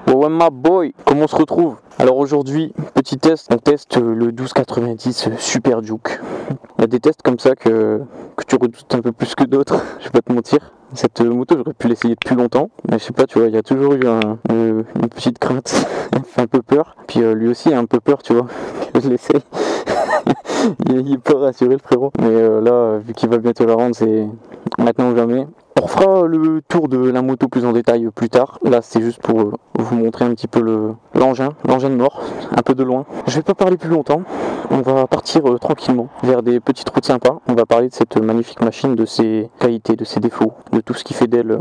Ouais, my boy, comment on se retrouve? Alors aujourd'hui, petit test, on teste le 1290 Super Duke. Il y a des tests comme ça que tu redoutes un peu plus que d'autres, je vais pas te mentir. Cette moto, j'aurais pu l'essayer depuis longtemps, mais je sais pas, tu vois, il y a toujours eu une petite crainte, elle fait un peu peur. Puis lui aussi a un peu peur, tu vois, que je l'essaye. Il est pas rassuré le frérot. Mais là, vu qu'il va bientôt la rendre, c'est maintenant ou jamais. On fera le tour de la moto plus en détail plus tard. Là, c'est juste pour vous montrer un petit peu l'engin de mort, un peu de loin. Je vais pas parler plus longtemps. On va partir tranquillement vers des petites routes sympas. On va parler de cette magnifique machine, de ses qualités, de ses défauts, de tout ce qui fait d'elle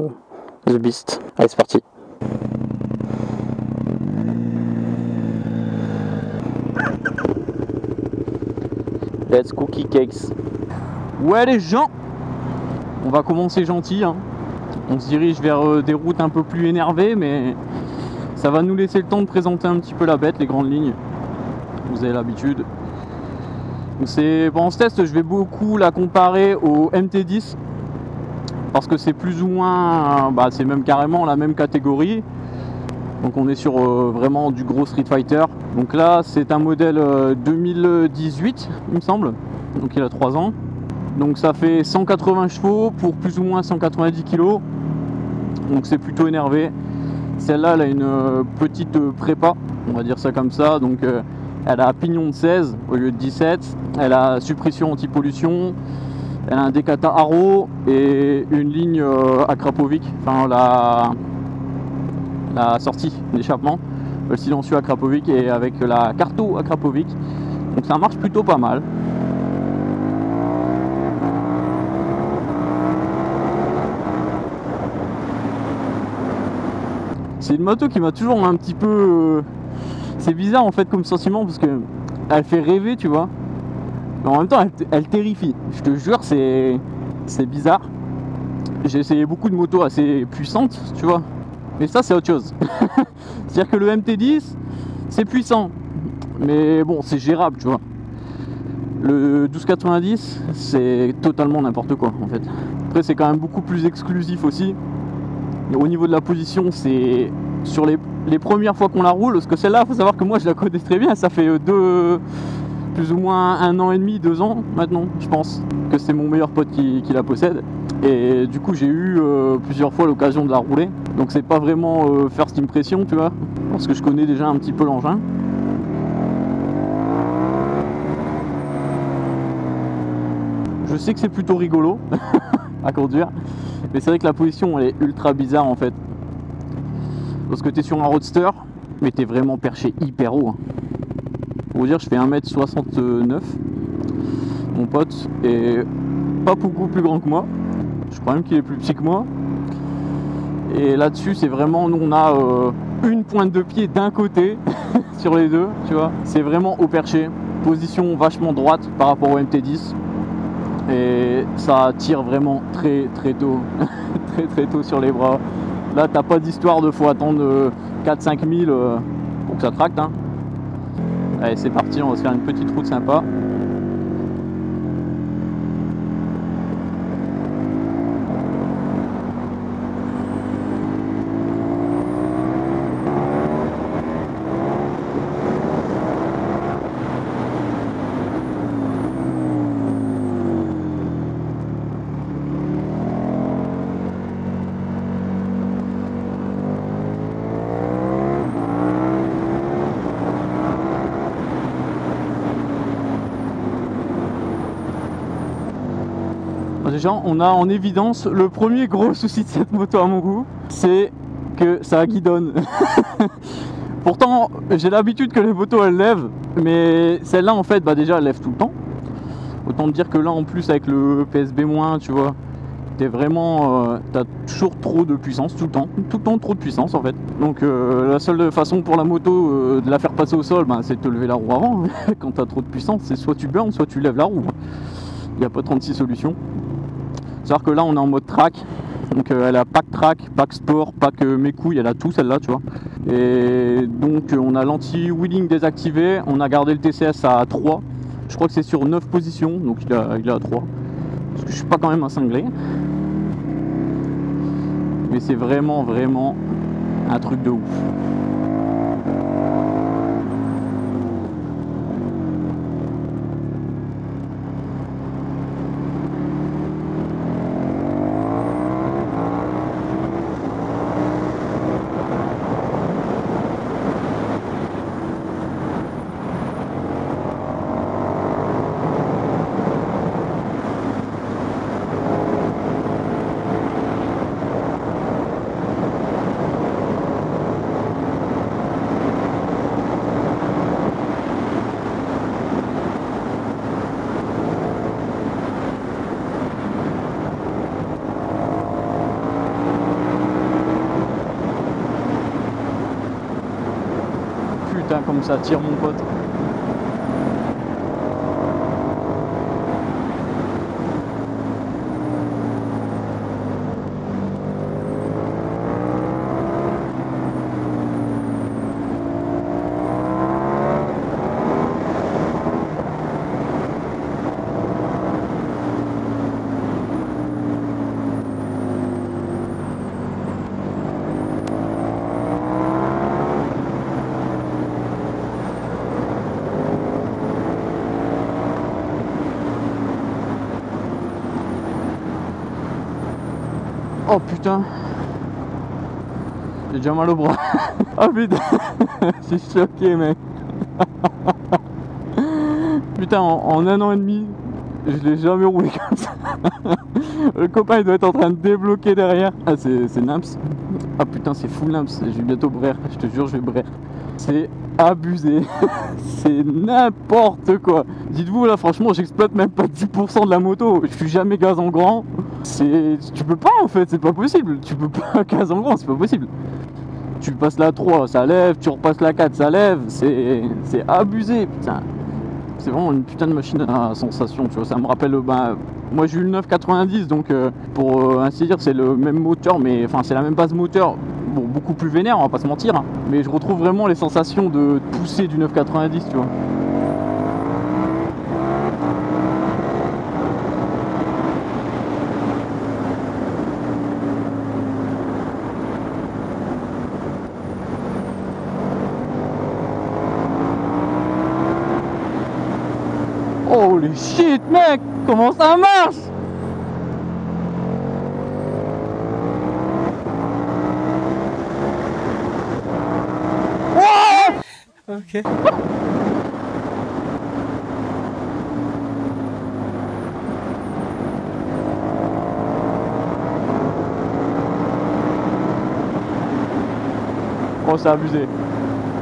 The Beast. Allez, c'est parti. Let's cookie cakes. Ouais les gens, on va commencer gentil, hein. On se dirige vers des routes un peu plus énervées, mais ça va nous laisser le temps de présenter un petit peu la bête, les grandes lignes. Vous avez l'habitude. Pendant ce test, je vais beaucoup la comparer au MT10 parce que c'est plus ou moins, c'est même carrément la même catégorie. Donc on est sur vraiment du gros Street Fighter. Donc là c'est un modèle 2018 il me semble, donc il a 3 ans. Donc ça fait 180 chevaux pour plus ou moins 190 kg. Donc c'est plutôt énervé. Celle-là elle a une petite prépa, on va dire ça comme ça. Donc elle a pignon de 16 au lieu de 17. Elle a suppression anti-pollution. Elle a un Decata Haro et une ligne Akrapovic. Enfin la sortie d'échappement, le silencieux Akrapovic et avec la Carto Akrapovic. Donc ça marche plutôt pas mal. C'est une moto qui m'a toujours un petit peu... C'est bizarre en fait comme sentiment parce que elle fait rêver, tu vois. Mais en même temps elle terrifie. Je te jure, c'est bizarre. J'ai essayé beaucoup de motos assez puissantes, tu vois. Mais ça c'est autre chose. C'est-à-dire que le MT10 c'est puissant, mais bon c'est gérable, tu vois. Le 1290 c'est totalement n'importe quoi en fait. Après c'est quand même beaucoup plus exclusif aussi. Et au niveau de la position, c'est sur les premières fois qu'on la roule, parce que celle-là, il faut savoir que moi je la connais très bien, ça fait plus ou moins 1 an et demi, 2 ans maintenant, je pense, que c'est mon meilleur pote qui la possède. Et du coup j'ai eu plusieurs fois l'occasion de la rouler, donc c'est pas vraiment first impression, tu vois, parce que je connais déjà un petit peu l'engin. Je sais que c'est plutôt rigolo à conduire, mais c'est vrai que la position elle est ultra bizarre en fait, parce que tu es sur un roadster mais tu es vraiment perché hyper haut, hein. Pour vous dire, je fais 1m69, mon pote est pas beaucoup plus grand que moi, je crois même qu'il est plus petit que moi, et là dessus c'est vraiment, nous on a une pointe de pied d'un côté sur les deux, tu vois, c'est vraiment au perché, position vachement droite par rapport au MT10. Et ça tire vraiment très tôt très tôt sur les bras. Là t'as pas d'histoire de faut attendre 4-5 000 pour que ça tracte, hein. Allez c'est parti, on va se faire une petite route sympa. Déjà on a en évidence le premier gros souci de cette moto à mon goût, c'est que ça guidonne. Pourtant j'ai l'habitude que les motos elles lèvent, mais celle-là en fait déjà elle lève tout le temps. Autant te dire que là en plus avec le PSB-, tu vois, t'es vraiment t'as toujours trop de puissance tout le temps trop de puissance en fait. Donc la seule façon pour la moto de la faire passer au sol, c'est de te lever la roue avant. Quand t'as trop de puissance, c'est soit tu burnes, soit tu lèves la roue. Il n'y a pas 36 solutions. C'est-à-dire que là on est en mode track, donc elle a pack track, pack sport, pack mes couilles, elle a tout celle-là, tu vois. Et donc on a l'anti-wheeling désactivé, on a gardé le TCS à 3, je crois que c'est sur 9 positions, donc il est à 3, parce que je suis pas quand même un cinglé. Mais c'est vraiment un truc de ouf. putain, comme ça tire mon pote. Oh putain, j'ai déjà mal au bras. Oh putain, je suis choqué mec. Putain, en un an et demi, je l'ai jamais roulé comme ça. Le copain il doit être en train de débloquer derrière. Ah c'est Naps. Ah putain c'est full Naps, je vais bientôt brère, je te jure je vais brère. C'est abusé. C'est n'importe quoi. Dites-vous là franchement j'exploite même pas 10% de la moto. Je suis jamais gaz en grand. Tu peux pas en fait, c'est pas possible. Tu peux pas gaz en grand, c'est pas possible. Tu passes la 3, ça lève, tu repasses la 4, ça lève. C'est abusé putain. C'est vraiment une putain de machine à sensation, tu vois. Ça me rappelle, moi j'ai eu le 990, donc pour ainsi dire, c'est le même moteur, mais enfin c'est la même base moteur. Bon, beaucoup plus vénère, on va pas se mentir, hein. Mais je retrouve vraiment les sensations de pousser du 990, tu vois. Holy shit mec, comment ça marche? Ok. Oh c'est abusé.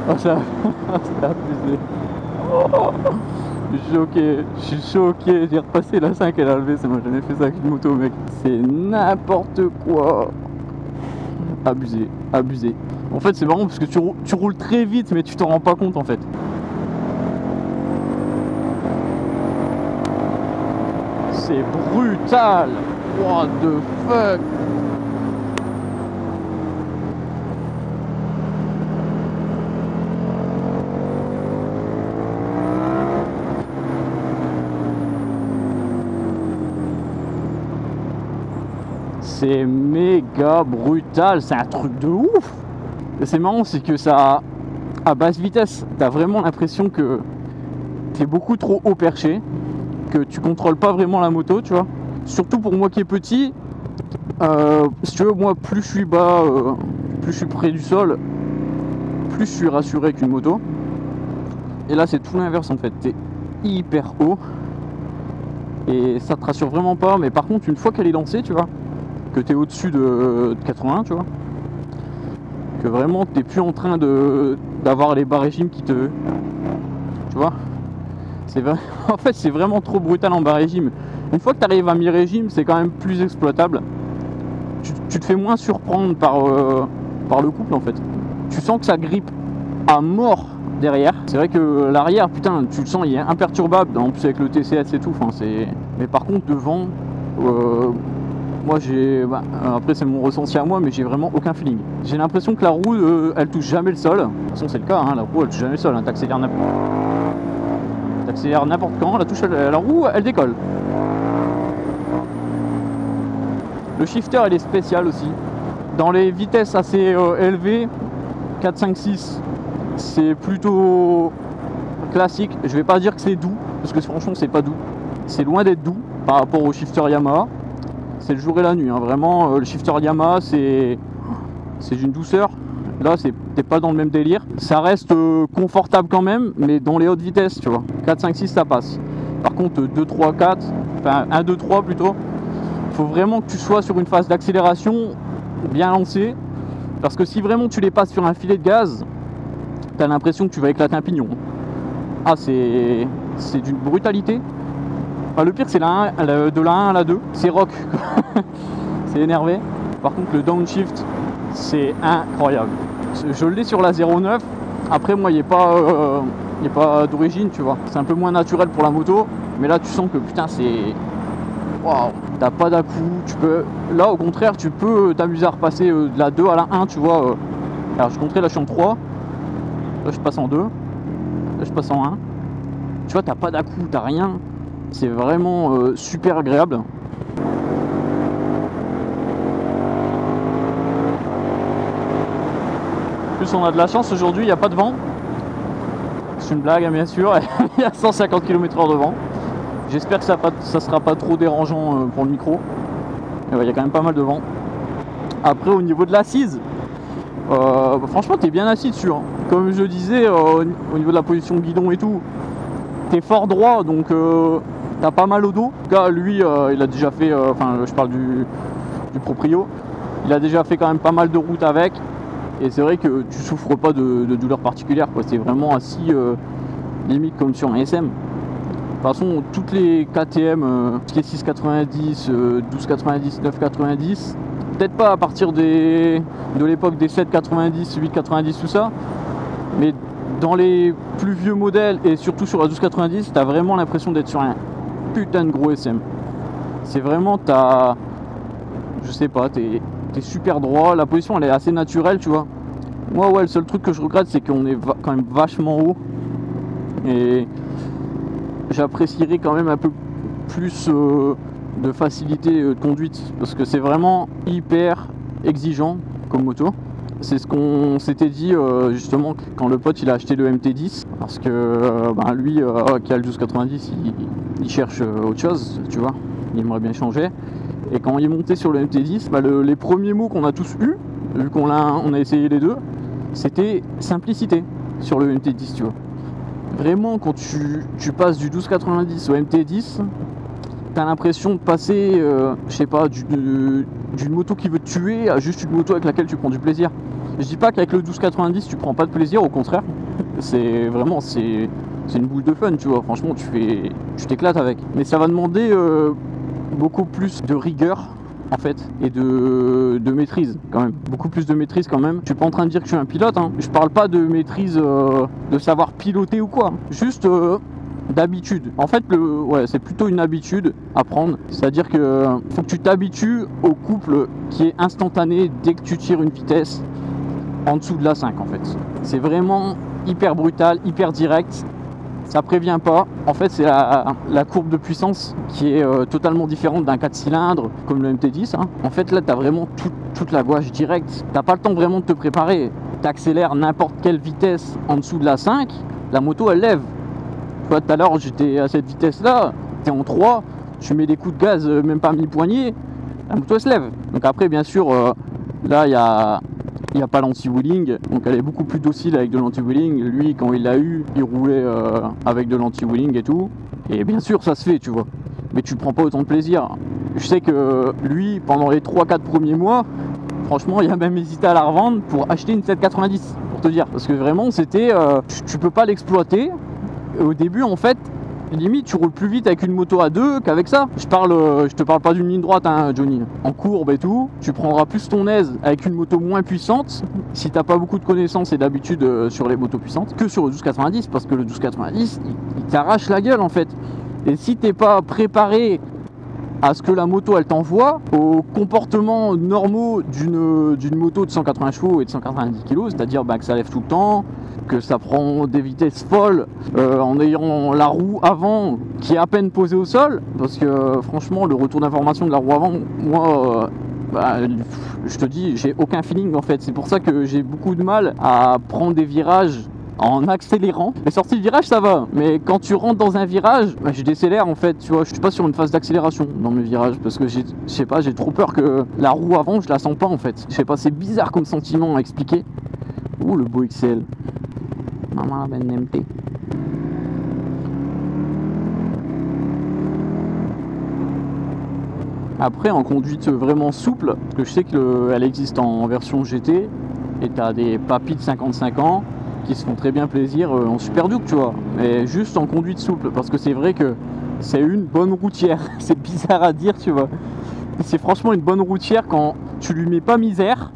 Oh c'est abusé. Oh, je suis choqué, j'ai repassé la 5 elle a levé, ça m'a jamais fait ça avec une moto mec. C'est n'importe quoi. Abusé, abusé. En fait c'est marrant parce que tu roules très vite mais tu t'en rends pas compte en fait. C'est brutal. What the fuck. C'est méga brutal, c'est un truc de ouf. Et c'est marrant, c'est que ça, à basse vitesse, t'as vraiment l'impression que t'es beaucoup trop haut perché, que tu contrôles pas vraiment la moto, tu vois. Surtout pour moi qui est petit, si tu veux, moi plus je suis bas, plus je suis près du sol, plus je suis rassuré qu'une moto. Et là c'est tout l'inverse en fait, t'es hyper haut et ça te rassure vraiment pas. Mais par contre une fois qu'elle est lancée, tu vois, que tu es au-dessus de 80, tu vois, que vraiment tu n'es plus en train d'avoir les bas régimes qui te... Tu vois, en fait c'est vraiment trop brutal en bas régime. Une fois que tu arrives à mi-régime, c'est quand même plus exploitable. Tu te fais moins surprendre par le couple en fait. Tu sens que ça grippe à mort derrière. C'est vrai que l'arrière, putain, tu le sens, il est imperturbable, en plus avec le TCS et tout. Enfin, mais par contre devant... moi j'ai, après c'est mon ressenti à moi, mais j'ai vraiment aucun feeling. J'ai l'impression que la roue elle touche jamais le sol. De toute façon c'est le cas, hein, la roue elle touche jamais le sol, hein. T'accélères n'importe quand, la roue elle décolle. Le shifter il est spécial aussi. Dans les vitesses assez élevées, 4, 5, 6, c'est plutôt classique. Je vais pas dire que c'est doux, parce que franchement c'est pas doux. C'est loin d'être doux par rapport au shifter Yamaha. C'est le jour et la nuit, hein. Vraiment le shifter Yamaha c'est d'une douceur. Là t'es pas dans le même délire. Ça reste confortable quand même, mais dans les hautes vitesses, tu vois. 4, 5, 6 ça passe. Par contre 2, 3, 4, enfin 1, 2, 3 plutôt, faut vraiment que tu sois sur une phase d'accélération bien lancée, parce que si vraiment tu les passes sur un filet de gaz, t'as l'impression que tu vas éclater un pignon. Ah c'est d'une brutalité. Enfin, le pire c'est de la 1 à la 2, c'est rock. C'est énervé. Par contre le downshift c'est incroyable. Je l'ai sur la 09 Après moi il est pas d'origine, tu vois. C'est un peu moins naturel pour la moto, mais là tu sens que putain c'est... Waouh, t'as pas d'à-coup, tu peux... Là au contraire tu peux t'amuser à repasser de la 2 à la 1, tu vois. Alors je compterai, là je suis en 3, là je passe en 2, là je passe en 1. Tu vois, t'as pas d'à-coup, t'as rien. C'est vraiment super agréable. En plus on a de la chance aujourd'hui, il n'y a pas de vent. C'est une blague bien sûr, il y a 150 km/h de vent. J'espère que ça sera pas trop dérangeant pour le micro. Il y a quand même pas mal de vent. Après au niveau de l'assise, franchement t'es bien assis dessus, hein. Comme je disais, au niveau de la position guidon et tout, t'es fort droit, donc t'as pas mal au dos. En tout cas lui il a déjà fait, enfin je parle du proprio, il a déjà fait quand même pas mal de routes avec. Et c'est vrai que tu souffres pas de douleurs particulières, quoi. C'est vraiment assis limite comme sur un SM. De toute façon, toutes les KTM, ce qui est 690, 1290, 990, peut-être pas à partir de l'époque des 790, 890, tout ça, mais dans les plus vieux modèles et surtout sur la 1290, t'as vraiment l'impression d'être sur un putain de gros SM. C'est vraiment, je sais pas, t'es super droit, la position elle est assez naturelle, tu vois. Moi ouais, le seul truc que je regrette c'est qu'on est quand même vachement haut, et j'apprécierais quand même un peu plus de facilité de conduite, parce que c'est vraiment hyper exigeant comme moto. C'est ce qu'on s'était dit justement quand le pote il a acheté le MT10, parce que lui qui a le 1290 il cherche autre chose, tu vois, il aimerait bien changer. Et quand il est monté sur le MT10, les premiers mots qu'on a tous eu, vu qu'on a essayé les deux, c'était simplicité sur le MT10, tu vois. Vraiment, quand tu passes du 1290 au MT10, t'as l'impression de passer, je sais pas, d'une moto qui veut te tuer à juste une moto avec laquelle tu prends du plaisir. Je dis pas qu'avec le 1290 tu prends pas de plaisir, au contraire. C'est vraiment, c'est une boule de fun, tu vois. Franchement, tu t'éclates avec. Mais ça va demander beaucoup plus de rigueur en fait, et de maîtrise quand même, beaucoup plus de maîtrise quand même. Je suis pas en train de dire que je suis un pilote, hein. Je parle pas de maîtrise de savoir piloter ou quoi, juste d'habitude. En fait c'est plutôt une habitude à prendre, c'est à dire que faut que tu t'habitues au couple qui est instantané dès que tu tires une vitesse en dessous de la 5 en fait. C'est vraiment hyper brutal, hyper direct. Ça prévient pas. En fait, c'est la courbe de puissance qui est totalement différente d'un 4 cylindres comme le MT10, hein. En fait, là, tu as vraiment toute la gouache directe. T'as pas le temps vraiment de te préparer. Tu accélères n'importe quelle vitesse en dessous de la 5, la moto, elle lève. Tu vois, tout à l'heure, j'étais à cette vitesse-là, tu es en 3, tu mets des coups de gaz, même pas mi-poignée, la moto, elle se lève. Donc après, bien sûr, là, il n'y a pas l'anti-wheeling, donc elle est beaucoup plus docile avec de l'anti-wheeling. Lui, quand il l'a eu, il roulait avec de l'anti-wheeling et tout. Et bien sûr, ça se fait, tu vois. Mais tu prends pas autant de plaisir. Je sais que lui, pendant les 3-4 premiers mois, franchement, il a même hésité à la revendre pour acheter une 790, pour te dire. Parce que vraiment, c'était... tu peux pas l'exploiter. Au début, en fait, limite, tu roules plus vite avec une moto à 2 qu'avec ça. Je te parle pas d'une ligne droite, hein, Johnny. En courbe et tout, tu prendras plus ton aise avec une moto moins puissante, si t'as pas beaucoup de connaissances et d'habitude sur les motos puissantes, que sur le 1290, parce que le 1290, il t'arrache la gueule en fait. Et si t'es pas préparé à ce que la moto elle t'envoie, aux comportements normaux d'une moto de 180 chevaux et de 190 kg, c'est-à-dire que ça lève tout le temps, que ça prend des vitesses folles en ayant la roue avant qui est à peine posée au sol, parce que franchement le retour d'information de la roue avant, moi je te dis, j'ai aucun feeling en fait. C'est pour ça que j'ai beaucoup de mal à prendre des virages en accélérant. Les sorties de virage ça va, mais quand tu rentres dans un virage, je décélère en fait, tu vois. Je suis pas sur une phase d'accélération dans mes virages, parce que je sais pas, j'ai trop peur que la roue avant je la sens pas en fait. Je sais pas, c'est bizarre comme sentiment à expliquer. Ouh, le beau XL. Maman la MT. Après, en conduite vraiment souple, parce que je sais qu'elle existe en version GT, et t'as des papis de 55 ans qui se font très bien plaisir en Super Duke, tu vois. Mais juste en conduite souple, parce que c'est vrai que c'est une bonne routière. C'est bizarre à dire, tu vois. C'est franchement une bonne routière quand tu lui mets pas misère.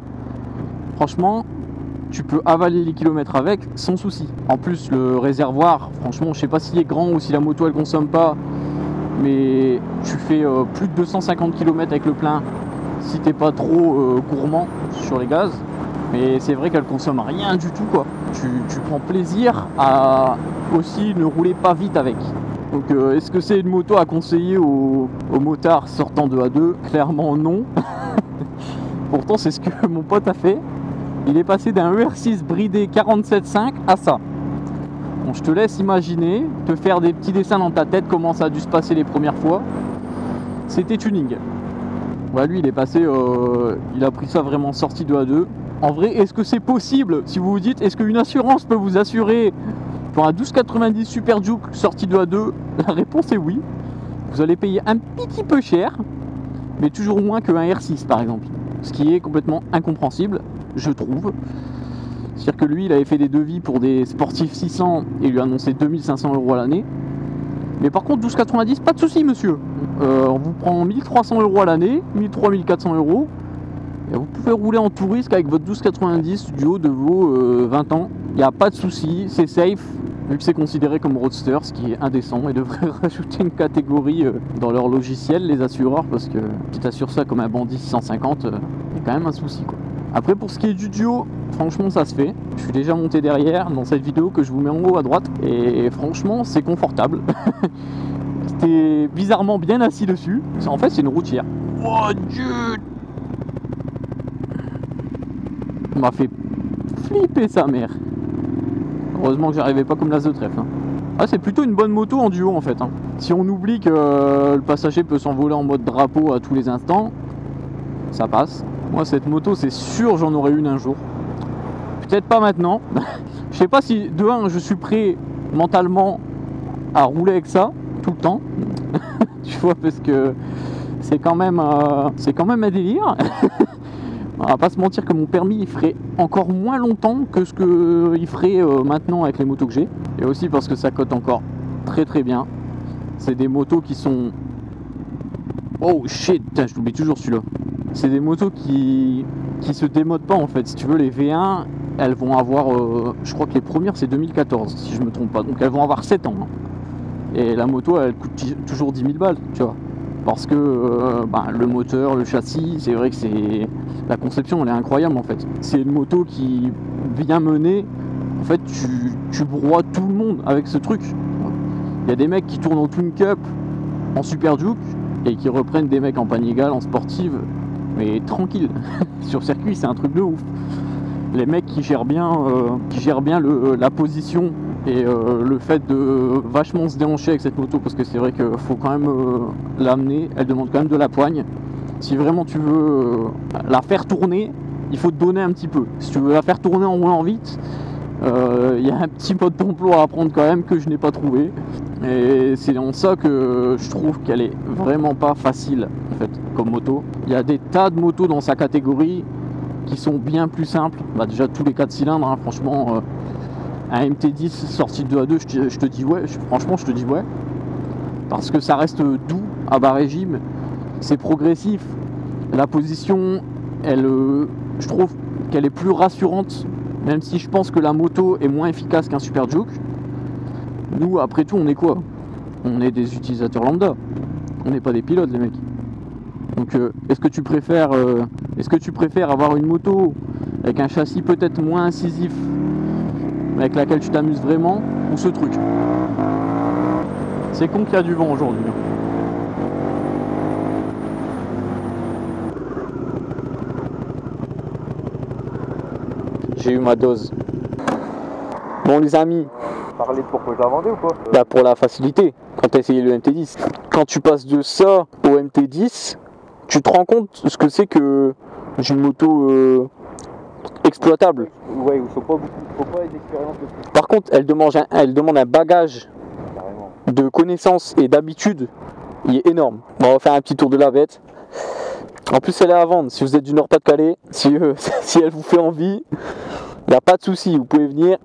Franchement, tu peux avaler les kilomètres avec sans souci. En plus, le réservoir, franchement, je sais pas s'il est grand ou si la moto elle consomme pas, mais tu fais plus de 250 km avec le plein si t'es pas trop gourmand sur les gaz. Mais c'est vrai qu'elle consomme rien du tout, quoi. Tu prends plaisir à aussi ne rouler pas vite avec. Donc est-ce que c'est une moto à conseiller aux motards sortant de A2? Clairement non. Pourtant c'est ce que mon pote a fait. Il est passé d'un ER6 bridé 47.5 à ça. Bon, je te laisse imaginer, te faire des petits dessins dans ta tête comment ça a dû se passer les premières fois. C'était tuning. Ouais, lui il est passé, il a pris ça vraiment sorti de A2. En vrai, est-ce que c'est possible? Si vous vous dites, est-ce qu'une assurance peut vous assurer pour un 1290 Super Juke sorti de A2? La réponse est oui. Vous allez payer un petit peu cher, mais toujours moins qu'un R6 par exemple. Ce qui est complètement incompréhensible, je trouve. C'est-à-dire que lui, il avait fait des devis pour des sportifs 600 et lui a annoncé 2500 € à l'année. Mais par contre, 1290, pas de souci, monsieur. On vous prend 1300 € à l'année, 1300-1400 €. Et vous pouvez rouler en tout risque avec votre 1290 du haut de vos 20 ans. Il n'y a pas de souci, c'est safe, vu que c'est considéré comme roadster, ce qui est indécent, et devrait rajouter une catégorie dans leur logiciel, les assureurs, parce que si tu assures ça comme un bandit 650, il y a quand même un souci, quoi. Après, pour ce qui est du duo, franchement ça se fait. Je suis déjà monté derrière dans cette vidéo que je vous mets en haut à droite, et franchement c'est confortable. T'es bizarrement bien assis dessus. En fait c'est une routière. Oh Dieu! Ça m'a fait flipper sa mère. Heureusement que j'arrivais pas comme l'as de trèfle. Ah, c'est plutôt une bonne moto en duo en fait. Si on oublie que le passager peut s'envoler en mode drapeau à tous les instants, ça passe. Moi cette moto c'est sûr j'en aurai une un jour. Peut-être pas maintenant. Je sais pas si de 1 je suis prêt mentalement à rouler avec ça tout le temps. Tu vois, parce que c'est quand même un délire. On va pas se mentir que mon permis il ferait encore moins longtemps que ce qu'il ferait maintenant avec les motos que j'ai. Et aussi parce que ça cote encore très très bien. C'est des motos qui sont... Oh shit, je l'oublie toujours celui-là. C'est des motos qui se démodent pas en fait. Si tu veux, les V1, elles vont avoir... je crois que les premières c'est 2014 si je me trompe pas. Donc elles vont avoir 7 ans. Et la moto elle coûte toujours 10 000 balles, tu vois. Parce que le moteur, le châssis, c'est vrai que c'est... La conception elle est incroyable en fait. C'est une moto qui, bien menée, en fait tu broies tout le monde avec ce truc. Il y a des mecs qui tournent en Twin Cup, en Super Juke, et qui reprennent des mecs en Panigale, en sportive, mais tranquille. Sur circuit c'est un truc de ouf. Les mecs qui gèrent bien la position et le fait de vachement se déhancher avec cette moto, parce que c'est vrai qu'il faut quand même l'amener, elle demande quand même de la poigne. Si vraiment tu veux la faire tourner, il faut te donner un petit peu. Si tu veux la faire tourner en roulant vite, il y a un petit mode d'emploi à apprendre quand même que je n'ai pas trouvé. Et c'est en ça que je trouve qu'elle est vraiment pas facile en fait comme moto. Il y a des tas de motos dans sa catégorie qui sont bien plus simples. Déjà tous les 4 cylindres, hein, franchement, un MT10 sorti de 2 à 2, je te dis ouais, franchement je te dis ouais. Parce que ça reste doux à bas régime, c'est progressif. La position, je trouve qu'elle est plus rassurante, même si je pense que la moto est moins efficace qu'un Super Juke. Nous, après tout, on est quoi? On est des utilisateurs lambda. On n'est pas des pilotes, les mecs. Donc, est-ce que tu préfères avoir une moto avec un châssis peut-être moins incisif, avec laquelle tu t'amuses vraiment, ou ce truc? C'est con qu'il y a du vent aujourd'hui. J'ai eu ma dose. Bon les amis, Parler de pourquoi je la vendais ou quoi? pour la facilité, quand tu as essayé le MT10, quand tu passes de ça au MT10, tu te rends compte ce que c'est que une moto exploitable. Ouais, il faut pas une expérience de plus. Par contre, elle demande un bagage Carrément. de connaissances et d'habitude, il est énorme. Bon, on va faire un petit tour de la bête. En plus, elle est à vendre. Si vous êtes du Nord-Pas-de-Calais, si elle vous fait envie, il n'y a pas de souci. Vous pouvez venir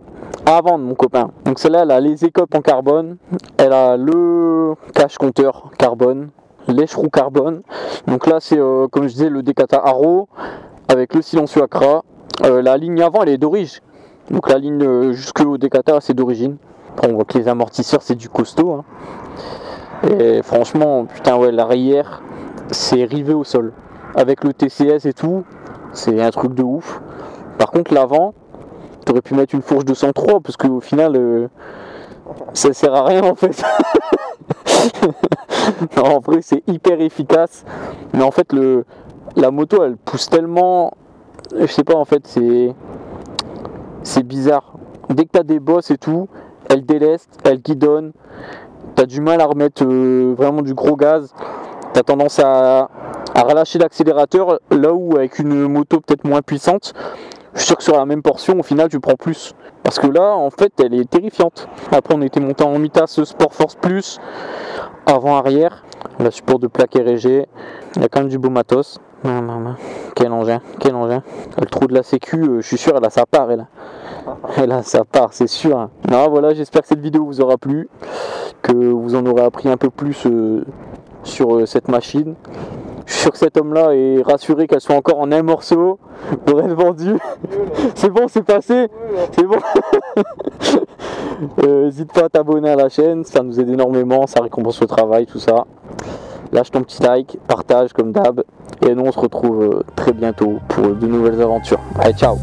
à vendre, mon copain. Donc celle-là, elle a les écopes en carbone. Elle a le cache compteur carbone, l'écheroue carbone. Donc là, c'est comme je disais, le Decathlon Arrow avec le silencieux Accra La ligne avant elle est d'origine. Donc la ligne jusqu'au décata c'est d'origine. Après on voit que les amortisseurs c'est du costaud. Hein. Et franchement, putain ouais, l'arrière c'est rivé au sol. Avec le TCS et tout, c'est un truc de ouf. Par contre l'avant, t'aurais pu mettre une fourche de 103 parce qu'au final ça sert à rien en fait. Non, en vrai c'est hyper efficace. Mais en fait la moto elle pousse tellement, je sais pas en fait, c'est bizarre. Dès que t'as des bosses et tout, elle déleste, elle guidonne. T'as du mal à remettre vraiment du gros gaz. T'as tendance à relâcher l'accélérateur là où avec une moto peut-être moins puissante, je suis sûr que sur la même portion au final tu prends plus. Parce que là en fait elle est terrifiante. Après on était monté en Mitas Sport Force Plus, avant arrière, la support de plaque RG, il y a quand même du beau matos. Quel engin, quel engin. Le trou de la sécu, je suis sûr elle a sa part elle a sa part, c'est sûr. Hein. Non, voilà, j'espère que cette vidéo vous aura plu, que vous en aurez appris un peu plus sur cette machine. Je suis sûr que cet homme-là est rassuré qu'elle soit encore en un morceau pour être vendue. C'est bon, c'est passé, c'est bon. N'hésite pas à t'abonner à la chaîne, ça nous aide énormément, ça récompense le travail, tout ça. Lâche ton petit like, partage comme d'hab. Et nous on se retrouve très bientôt pour de nouvelles aventures. Allez, ciao!